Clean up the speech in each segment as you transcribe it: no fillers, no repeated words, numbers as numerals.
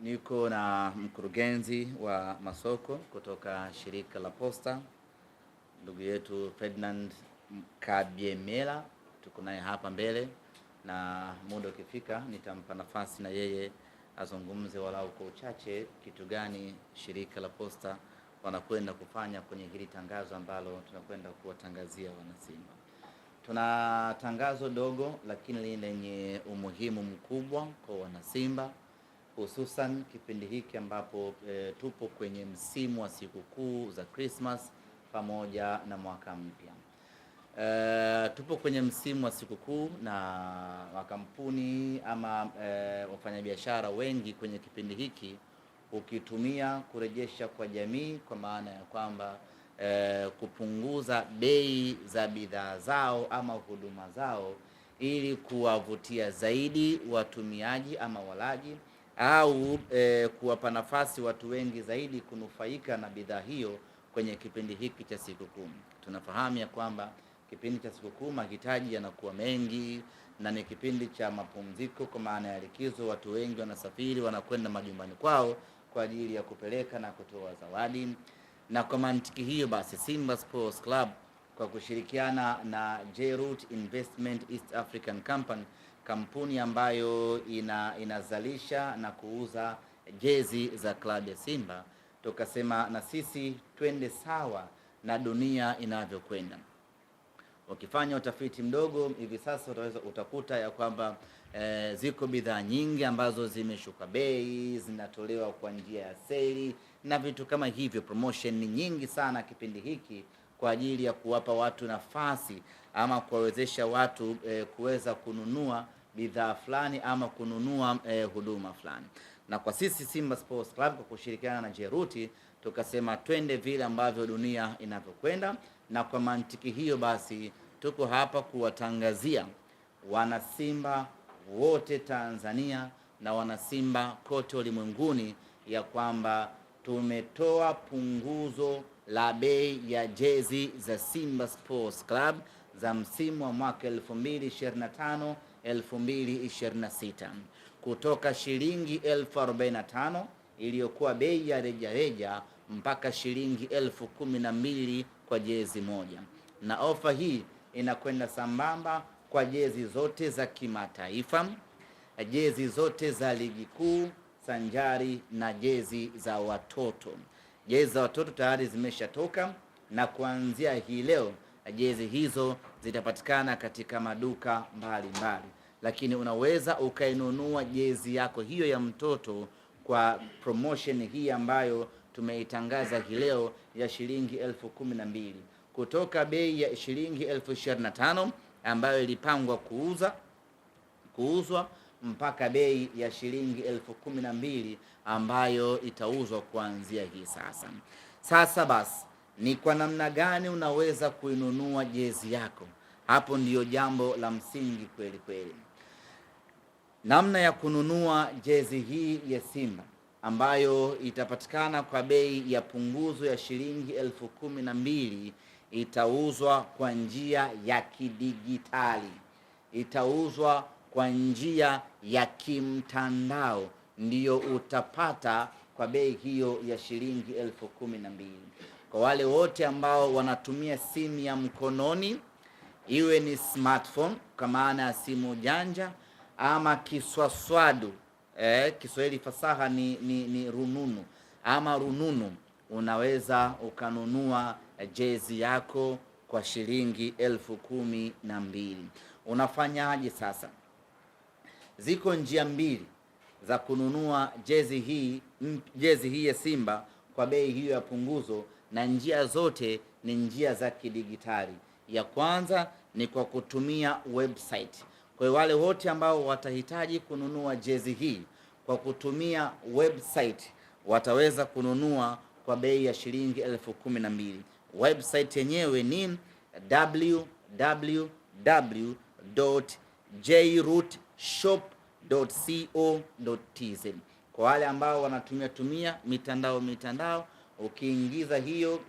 Niko na mkurugenzi wa masoko kutoka shirika la Posta, ndugu yetu Ferdinand Kabyemela. Tuko naye hapa mbele, na muda ukifika nitampa nafasi na yeye azungumze walau kwa uchache kitu gani shirika la Posta wanakwenda kufanya kwenye hili tangazo ambalo tunakwenda kuwatangazia wanasimba. Tuna tangazo dogo lakini lenye umuhimu mkubwa kwa wanasimba, hususan kipindi hiki ambapo tupo kwenye msimu wa sikukuu za Christmas pamoja na mwaka mpya. Tupo kwenye msimu wa sikukuu na makampuni ama wafanyabiashara wengi kwenye kipindi hiki ukitumia kurejesha kwa jamii, kwa maana ya kwamba kupunguza bei za bidhaa zao ama huduma zao ili kuwavutia zaidi watumiaji ama walaji, au kuwapa nafasi watu wengi zaidi kunufaika na bidhaa hiyo kwenye kipindi hiki cha sikukuu. Tunafahamu ya kwamba kipindi cha sikukuu mahitaji yanakuwa mengi na ni kipindi cha mapumziko, kwa maana ya likizo. Watu wengi wanasafiri, wanakwenda majumbani kwao kwa ajili ya kupeleka na kutoa zawadi. Na kwa mantiki hiyo basi, Simba Sports Club kwa kushirikiana na J-Root Investment East African Company, kampuni ambayo inazalisha na kuuza jezi za klabu ya Simba, tukasema na sisi twende sawa na dunia inavyokwenda. Ukifanya utafiti mdogo hivi sasa utakuta ya kwamba ziko bidhaa nyingi ambazo zimeshuka bei, zinatolewa kwa njia ya seli na vitu kama hivyo. Promotion ni nyingi sana kipindi hiki kwa ajili ya kuwapa watu nafasi ama kuwawezesha watu kuweza kununua bidhaa fulani ama kununua huduma fulani. Na kwa sisi Simba Sports Club kwa kushirikiana na Jeruti tukasema twende vile ambavyo dunia inavyokwenda, na kwa mantiki hiyo basi tuko hapa kuwatangazia wanasimba wote Tanzania na wanasimba kote ulimwenguni ya kwamba tumetoa punguzo la bei ya jezi za Simba Sports Club za msimu wa mwaka 2025-2026 kutoka shilingi 45,000 iliyokuwa bei ya rejareja mpaka shilingi 12,000 kwa jezi moja. Na ofa hii inakwenda sambamba kwa jezi zote za kimataifa, jezi zote za ligi kuu, sanjari na jezi za watoto. Jezi za watoto tayari zimeshatoka, na kuanzia hii leo jezi hizo zitapatikana katika maduka mbalimbali, lakini unaweza ukainunua jezi yako hiyo ya mtoto kwa promotion hii ambayo tumeitangaza hii leo ya shilingi 12,000 kutoka bei ya shilingi 25,000 ambayo ilipangwa kuuzwa mpaka bei ya shilingi 12,000 ambayo itauzwa kuanzia hii sasa. Sasa basi, ni kwa namna gani unaweza kuinunua jezi yako? Hapo ndiyo jambo la msingi kweli kweli. Namna ya kununua jezi hii ya Simba ambayo itapatikana kwa bei ya punguzo ya shilingi 12,000 itauzwa kwa njia ya kidigitali, itauzwa kwa njia ya kimtandao, ndiyo utapata kwa bei hiyo ya shilingi 12,000. Kwa wale wote ambao wanatumia simu ya mkononi, iwe ni smartphone kwa maana ya simu janja ama kiswaswadu, Kiswahili fasaha ni rununu ama rununu, unaweza ukanunua jezi yako kwa shilingi 12,000. Unafanyaje sasa? Ziko njia mbili za kununua jezi hii ya Simba kwa bei hiyo ya punguzo, na njia zote ni njia za kidigitali. Ya kwanza ni kwa kutumia website. Kwa wale wote ambao watahitaji kununua jezi hii kwa kutumia website, wataweza kununua kwa bei ya shilingi 12,000. Website yenyewe ni www.jrootshop.co.tz. Kwa wale ambao wanatumia mitandao, Ukiingiza hiyo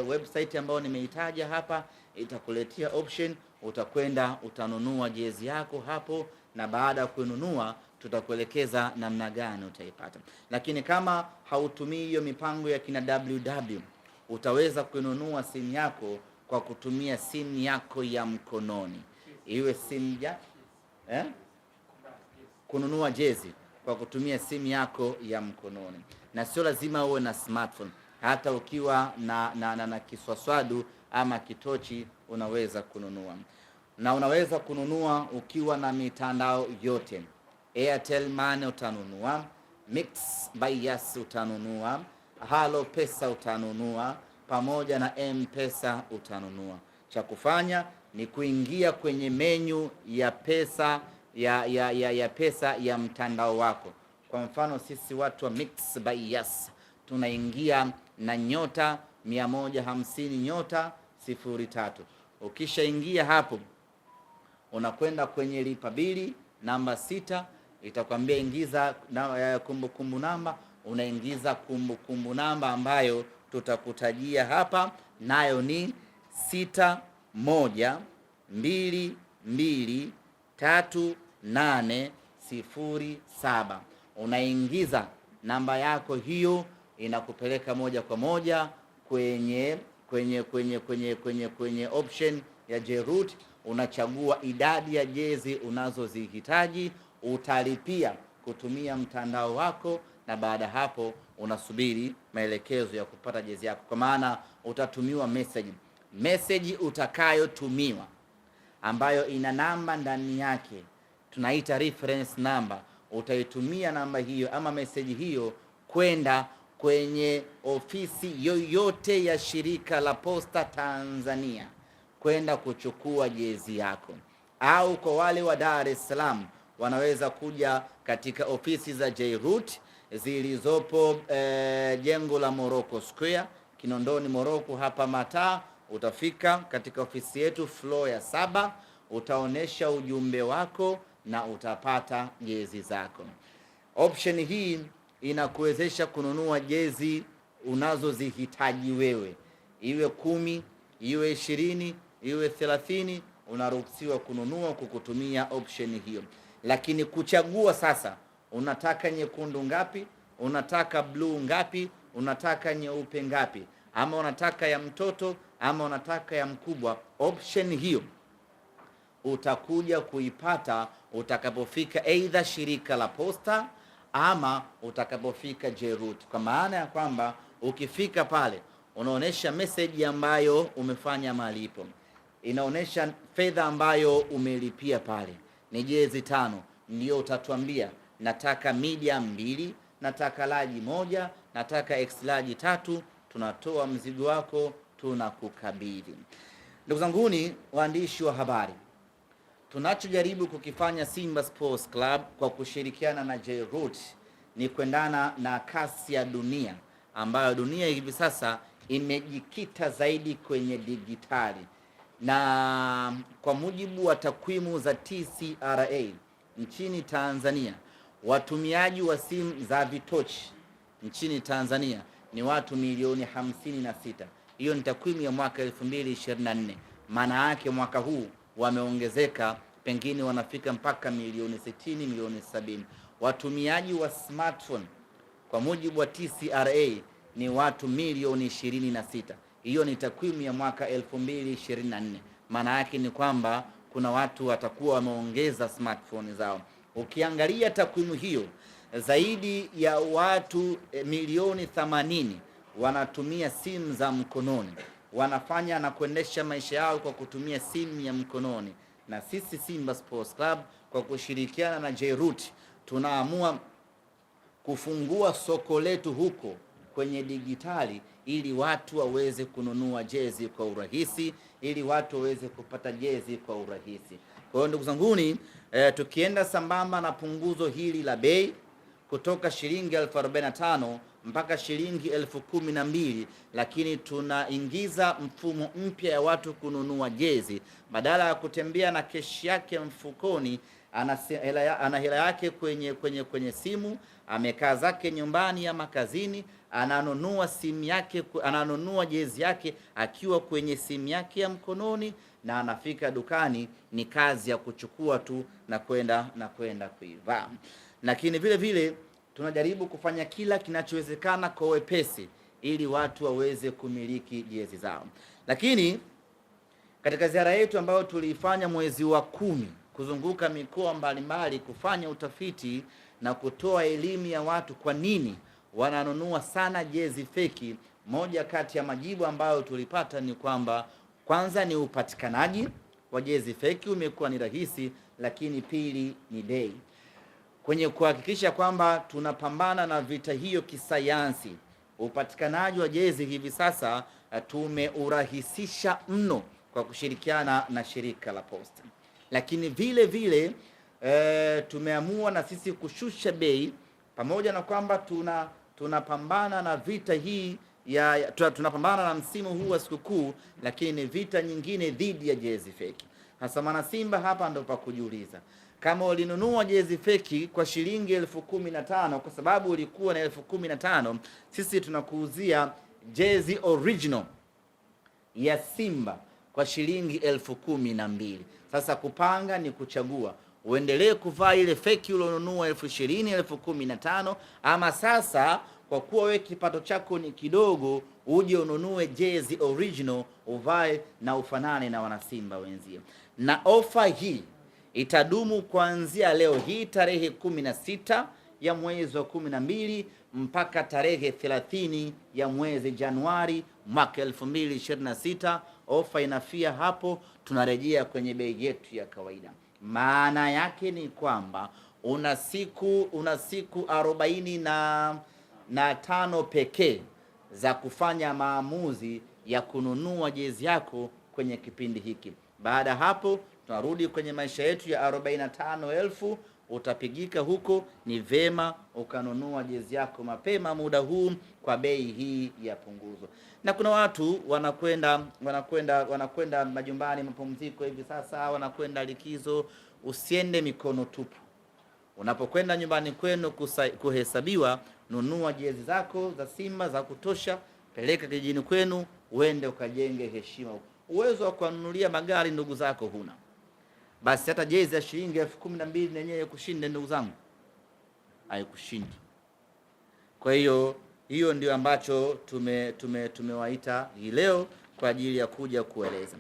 website ambayo nimeitaja hapa, itakuletea option, utakwenda utanunua jezi yako hapo, na baada ya kununua tutakuelekeza namna gani utaipata. Lakini kama hautumii hiyo mipango ya kina WW, utaweza kununua simu yako kwa kutumia simu yako ya mkononi, iwe simu ya kununua jezi kwa kutumia simu yako ya mkononi, na sio lazima uwe na smartphone. Hata ukiwa na kiswaswadu ama kitochi unaweza kununua, na unaweza kununua ukiwa na mitandao yote. Airtel Money utanunua, Mix by Yas utanunua, Halo Pesa utanunua, pamoja na M-Pesa utanunua. Cha kufanya ni kuingia kwenye menu ya pesa ya pesa ya mtandao wako. Kwa mfano sisi watu wa Mix by Yas tunaingia na *150*03. Ukishaingia hapo, unakwenda kwenye lipa bili namba 6, itakwambia ingiza kumbukumbu namba. Unaingiza kumbukumbu namba ambayo tutakutajia hapa, nayo ni 61223807. Unaingiza namba yako hiyo, inakupeleka moja kwa moja kwenye option ya Jeroot. Unachagua idadi ya jezi unazozihitaji, utalipia kutumia mtandao wako, na baada hapo unasubiri maelekezo ya kupata jezi yako, kwa maana utatumiwa message utakayotumiwa ambayo ina namba ndani yake, tunaita reference number. Utaitumia namba hiyo ama message hiyo kwenda kwenye ofisi yoyote ya shirika la Posta Tanzania kwenda kuchukua jezi yako, au kwa wale wa Dar es Salaam wanaweza kuja katika ofisi za Jeroot zilizopo jengo la Morocco Square, Kinondoni Morocco hapa Mataa. Utafika katika ofisi yetu floor ya 7, utaonesha ujumbe wako na utapata jezi zako. Option hii inakuwezesha kununua jezi unazozihitaji wewe, iwe 10, iwe 20, iwe 30, unaruhusiwa kununua kukutumia option hiyo. Lakini kuchagua sasa, unataka nyekundu ngapi, unataka blue ngapi, unataka nyeupe ngapi, ama unataka ya mtoto ama unataka ya mkubwa, option hiyo utakuja kuipata utakapofika aidha shirika la Posta ama utakapofika Jeroot. Kwa maana ya kwamba ukifika pale unaonesha message ambayo umefanya malipo, inaonesha fedha ambayo umelipia pale ni jezi 5, ndio utatuambia nataka medium 2, nataka large 1, nataka X large 3. Tunatoa mzigo wako, tunakukabidhi. Ndugu zanguni waandishi wa habari, tunachojaribu kukifanya Simba Sports Club kwa kushirikiana na Jeroot ni kuendana na kasi ya dunia, ambayo dunia hivi sasa imejikita zaidi kwenye digitali. Na kwa mujibu wa takwimu za TCRA nchini Tanzania, watumiaji wa simu za vitochi nchini Tanzania ni watu milioni 56. Hiyo ni takwimu ya mwaka 2024. Maana yake mwaka huu wameongezeka, pengine wanafika mpaka milioni 60, milioni 70. Watumiaji wa smartphone kwa mujibu wa TCRA ni watu milioni 26. Hiyo ni takwimu ya mwaka 2024. Maana yake ni kwamba kuna watu watakuwa wameongeza smartphone zao. Ukiangalia takwimu hiyo, zaidi ya watu milioni 80 wanatumia simu za mkononi, wanafanya na kuendesha maisha yao kwa kutumia simu ya mkononi. Na sisi Simba Sports Club kwa kushirikiana na Jeroot tunaamua kufungua soko letu huko kwenye digitali, ili watu waweze kununua jezi kwa urahisi, ili watu waweze kupata jezi kwa urahisi. Kwa hiyo ndugu zanguni, tukienda sambamba na punguzo hili la bei kutoka shilingi 1045 mpaka shilingi 1012, lakini tunaingiza mfumo mpya ya watu kununua jezi. Badala ya kutembea na keshi yake mfukoni, ana hela yake kwenye simu, amekaa zake nyumbani ama kazini, ananunua simu yake, ananunua jezi yake akiwa kwenye simu yake ya mkononi, na anafika dukani ni kazi ya kuchukua tu na kwenda kuivaa. Lakini vile vile tunajaribu kufanya kila kinachowezekana kwa wepesi ili watu waweze kumiliki jezi zao. Lakini katika ziara yetu ambayo tuliifanya mwezi wa 10 kuzunguka mikoa mbalimbali kufanya utafiti na kutoa elimu ya watu kwa nini wananunua sana jezi feki, moja kati ya majibu ambayo tulipata ni kwamba kwanza ni upatikanaji wa jezi feki umekuwa ni rahisi, lakini pili ni bei. Kwenye kuhakikisha kwamba tunapambana na vita hiyo kisayansi, upatikanaji wa jezi hivi sasa tumeurahisisha mno kwa kushirikiana na shirika la Posta. Lakini vile vile tumeamua na sisi kushusha bei, pamoja na kwamba tunapambana na vita hii tunapambana na msimu huu wa sikukuu, lakini vita nyingine dhidi ya jezi feki. Hasa mwana Simba, hapa ndo pa kujiuliza, kama ulinunua jezi feki kwa shilingi 15,000 kwa sababu ulikuwa na 15,000, sisi tunakuuzia jezi original ya Simba kwa shilingi 12,000. Sasa kupanga ni kuchagua, uendelee kuvaa ile feki ulionunua 20,000, 15,000, ama sasa kwa kuwa wewe kipato chako ni kidogo, uje ununue jezi original uvae na ufanane na wanasimba wenzie. Na ofa hii itadumu kuanzia leo hii tarehe 16 ya mwezi wa 12 mpaka tarehe 30 ya mwezi Januari mwaka 2026. Ofa inafia hapo, tunarejea kwenye bei yetu ya kawaida. Maana yake ni kwamba una siku 45 pekee za kufanya maamuzi ya kununua jezi yako kwenye kipindi hiki. Baada hapo tunarudi kwenye maisha yetu ya 45,000. Utapigika huko, ni vema ukanunua jezi yako mapema muda huu kwa bei hii ya punguzo. Na kuna watu wanakwenda majumbani mapumziko hivi sasa, wanakwenda likizo. Usiende mikono tupu. Unapokwenda nyumbani kwenu kuhesabiwa, nunua jezi zako za Simba za kutosha, peleka kijijini kwenu, uende ukajenge heshima. Uwezo wa kununulia magari ndugu zako huna, basi hata jezi ya shilingi 12,000 yenyewe kushinde ndugu zangu, haikushindi. Kwa hiyo ndio ambacho tumewaita hii leo kwa ajili ya kuja kueleza.